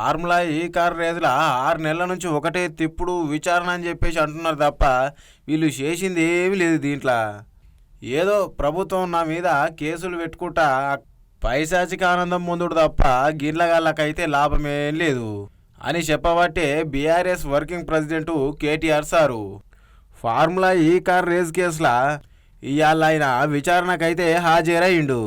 Formula ఈ car రేసుల 6 నెలల నుంచి ఒకటే తిప్పుడు విచారణ అని చెప్పేసి అంటున్నారు తప్ప వీళ్ళు చేసింది ఏమీ లేదు దీంట్లో. ఏదో ప్రభుత్వం నా మీద కేసులు పెట్టుకుంటా పైశాచిక ఆనందం ముందుడు తప్ప గిర్లగాళ్ళకైతే లాభమేం లేదు అని చెప్పబట్టే BRS working president KTR sir formula ఈ కార్ రేస్ కేసులా ఇవాళ ఆయన విచారణకైతే హాజరయ్యిండు.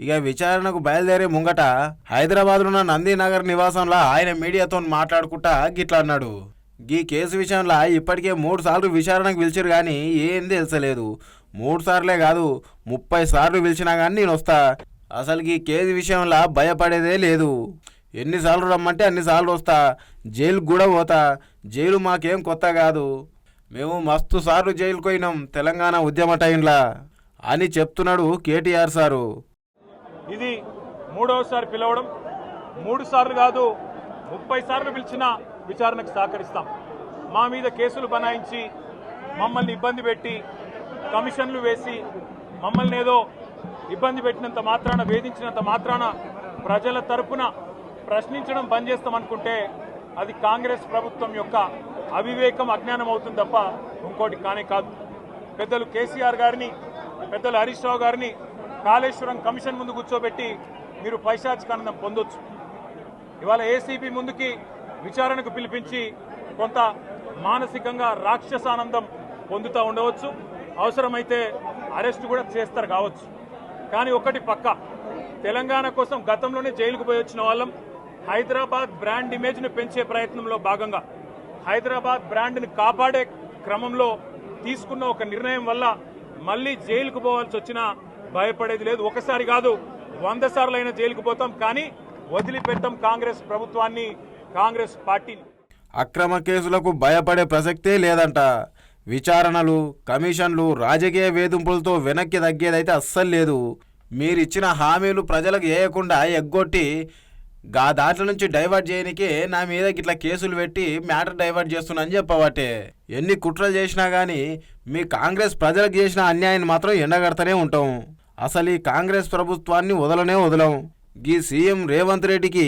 ఇక విచారణకు బయలుదేరే ముంగట హైదరాబాద్లో నందీనగర్ నివాసంలో ఆయన మీడియాతో మాట్లాడుకుంటా గిట్లా అన్నాడు. ఈ కేసు విషయంలో ఇప్పటికే 3 సార్లు విచారణకు పిలిచారు కానీ ఏం తెలుసలేదు. 3 సార్లే కాదు 30 సార్లు పిలిచినా కానీ నేను వస్తా. అసలు ఈ కేసు విషయంలో భయపడేదే లేదు. ఎన్నిసార్లు రమ్మంటే అన్నిసార్లు వస్తా. జైలుకు కూడా పోతా. జైలు మాకేం కొత్త కాదు. మేము మస్తు సార్లు జైలుకు పోయినాం తెలంగాణ ఉద్యమ టైంలా అని చెప్తున్నాడు కేటీఆర్ సారు. ఇది 3వసారి పిలవడం. 3 సార్లు కాదు 30 సార్లు పిలిచినా విచారణకు సహకరిస్తాం. మా మీద కేసులు బనాయించి మమ్మల్ని ఇబ్బంది పెట్టి కమిషన్లు వేసి మమ్మల్ని ఏదో ఇబ్బంది పెట్టినంత మాత్రాన వేధించినంత మాత్రాన ప్రజల తరపున ప్రశ్నించడం బంద్ చేస్తామనుకుంటే అది కాంగ్రెస్ ప్రభుత్వం యొక్క అవివేకం, అజ్ఞానం అవుతుంది తప్ప ఇంకోటి కానే కాదు. పెద్దలు కేసీఆర్ గారిని, పెద్దలు హరీష్ రావు గారిని కాళేశ్వరం కమిషన్ ముందు కూర్చోబెట్టి మీరు పైశాచికానందం పొందొచ్చు. ఇవాళ ఏసీబీ ముందుకి విచారణకు పిలిపించి కొంత మానసికంగా రాక్షసానందం పొందుతూ ఉండవచ్చు. అవసరమైతే అరెస్ట్ కూడా చేస్తారు కావచ్చు. కానీ ఒకటి పక్క, తెలంగాణ కోసం గతంలోనే జైలుకు పోయి వచ్చిన వాళ్ళం. హైదరాబాద్ బ్రాండ్ ఇమేజ్ను పెంచే ప్రయత్నంలో భాగంగా హైదరాబాద్ బ్రాండ్ని కాపాడే క్రమంలో తీసుకున్న ఒక నిర్ణయం వల్ల మళ్ళీ జైలుకు పోవాల్సి వచ్చినా భయపడేది లేదు. ఒకసారి కాదు 100 సార్లు అయినా జైలుకు పోతాం, కానీ వదిలిపెట్టాం కాంగ్రెస్ ప్రభుత్వాన్ని, కాంగ్రెస్ పార్టీని. అక్రమ కేసులకు భయపడే ప్రసక్తే లేదంట. విచారణలు, కమిషన్లు, రాజకీయ వేధింపులతో వెనక్కి తగ్గేదైతే అస్సలు లేదు. మీరిచ్చిన హామీలు ప్రజలకు వేయకుండా ఎగ్గొట్టి దాంట్లో నుంచి డైవర్ట్ చేయనికే నా మీద గిట్లా కేసులు పెట్టి మ్యాటర్ డైవర్ట్ చేస్తున్నానని చెప్పబట్టే. ఎన్ని కుట్రలు చేసినా కానీ మీ కాంగ్రెస్ ప్రజలకు చేసిన అన్యాయాన్ని మాత్రం ఎండగడతనే ఉంటాం. అసలు ఈ కాంగ్రెస్ ప్రభుత్వాన్ని వదలం. గీ సీఎం రేవంత్ రెడ్డికి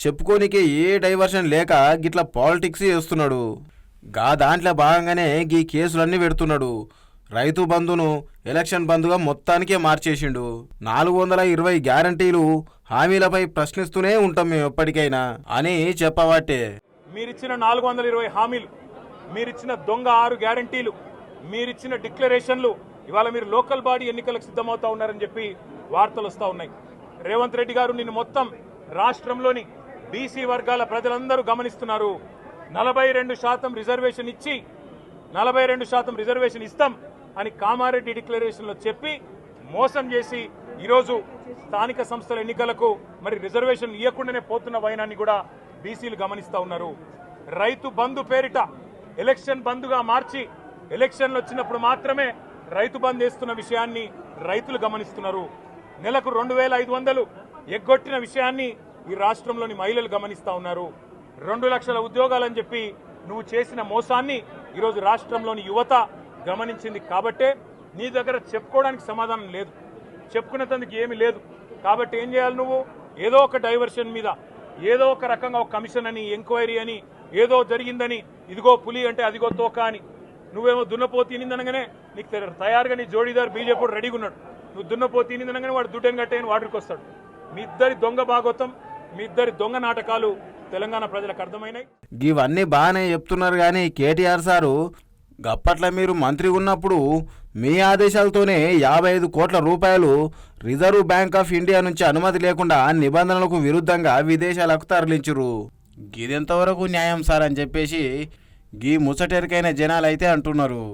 చెప్పుకోనికే ఏ డైవర్షన్ లేక గిట్లా పాలిటిక్స్ చేస్తున్నాడు. దాంట్లో భాగంగానే గీ కేసులన్నీ పెడుతున్నాడు. రైతు బంధును ఎలక్షన్ బంధుగా మొత్తానికే మార్చేసిండు. 420 గ్యారంటీలు, హామీలపై ప్రశ్నిస్తూనే ఉంటాం మేము ఎప్పటికైనా అని చెప్పబట్టే. మీరిచ్చిన 420 హామీలు, మీరిచ్చిన దొంగ 6 గ్యారంటీలు, మీరిచ్చిన డిక్లరేషన్లు ఇవాళ మీరు లోకల్ బాడీ ఎన్నికలకు సిద్ధమవుతా ఉన్నారని చెప్పి వార్తలు వస్తూ ఉన్నాయి. రేవంత్ రెడ్డి గారు నిన్ను మొత్తం రాష్ట్రంలోని బీసీ వర్గాల ప్రజలందరూ గమనిస్తున్నారు. 42% రిజర్వేషన్ ఇచ్చి 42% రిజర్వేషన్ ఇస్తాం అని కామారెడ్డి డిక్లరేషన్లో చెప్పి మోసం చేసి ఈరోజు స్థానిక సంస్థల ఎన్నికలకు మరి రిజర్వేషన్ ఇవ్వకుండానే పోతున్న వైనాన్ని కూడా బీసీలు గమనిస్తూ ఉన్నారు. రైతు బంధు పేరిట ఎలక్షన్ బంధుగా మార్చి ఎలక్షన్లు వచ్చినప్పుడు మాత్రమే రైతు బంధు వేస్తున్న విషయాన్ని రైతులు గమనిస్తున్నారు. నెలకు 2500 ఎగ్గొట్టిన విషయాన్ని ఈ రాష్ట్రంలోని మహిళలు గమనిస్తూ ఉన్నారు. 2 లక్షల ఉద్యోగాలని చెప్పి నువ్వు చేసిన మోసాన్ని ఈరోజు రాష్ట్రంలోని యువత గమనించింది. కాబట్టే నీ దగ్గర చెప్పుకోవడానికి సమాధానం లేదు, చెప్పుకునేందుకు ఏమీ లేదు. కాబట్టి ఏం చేయాలి, నువ్వు ఏదో ఒక డైవర్షన్ మీద, ఏదో ఒక రకంగా ఒక కమిషన్ అని, ఎంక్వైరీ అని, ఏదో జరిగిందని, ఇదిగో పులి అంటే అదిగో తోక అని, నువ్వేమో దున్నపోతు తినిందనగానే నీకు తయారుగా నీ జోడీదారు బీజేపీ రెడీగా ఉన్నాడు. నువ్వు దున్నపోతు తినిందనగానే వాడు దుడ్డని కట్టేయని వాడికి వస్తాడు. మీ ఇద్దరి దొంగ భాగోతం, మీ ఇద్దరి దొంగ నాటకాలు తెలంగాణ ప్రజలకు అర్థమైనాయి. ఇవన్నీ బాగానే చెప్తున్నారు కానీ కేటీఆర్ సారు గప్పట్ల మీరు మంత్రి ఉన్నప్పుడు మీ ఆదేశాలతోనే 55 కోట్ల రూపాయలు రిజర్వ్ బ్యాంక్ ఆఫ్ ఇండియా నుంచి అనుమతి లేకుండా నిబంధనలకు విరుద్ధంగా విదేశాలకు తరలించురు. గిదెంతవరకు న్యాయం సార్ అని చెప్పేసి గీ ముచ్చటెరికైన జనాలైతే అంటున్నారు.